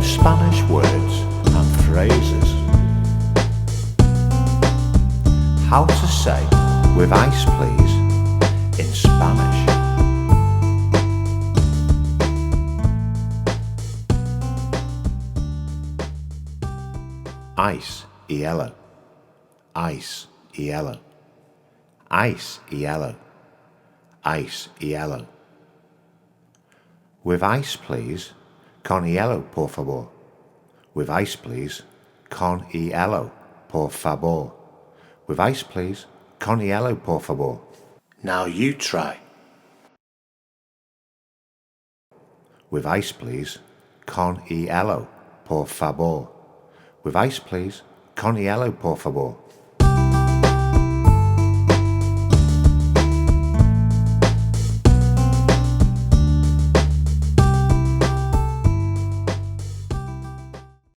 Spanish words and phrases. How to say "with ice please" in Spanish. Ice, hielo. Ice, hielo. Ice, hielo. Ice, hielo. With ice please, con hielo por favor. With ice please, con hielo por favor. With ice please, con hielo por favor. Now you try. With ice please, con hielo por favor. With ice please, con hielo por favor.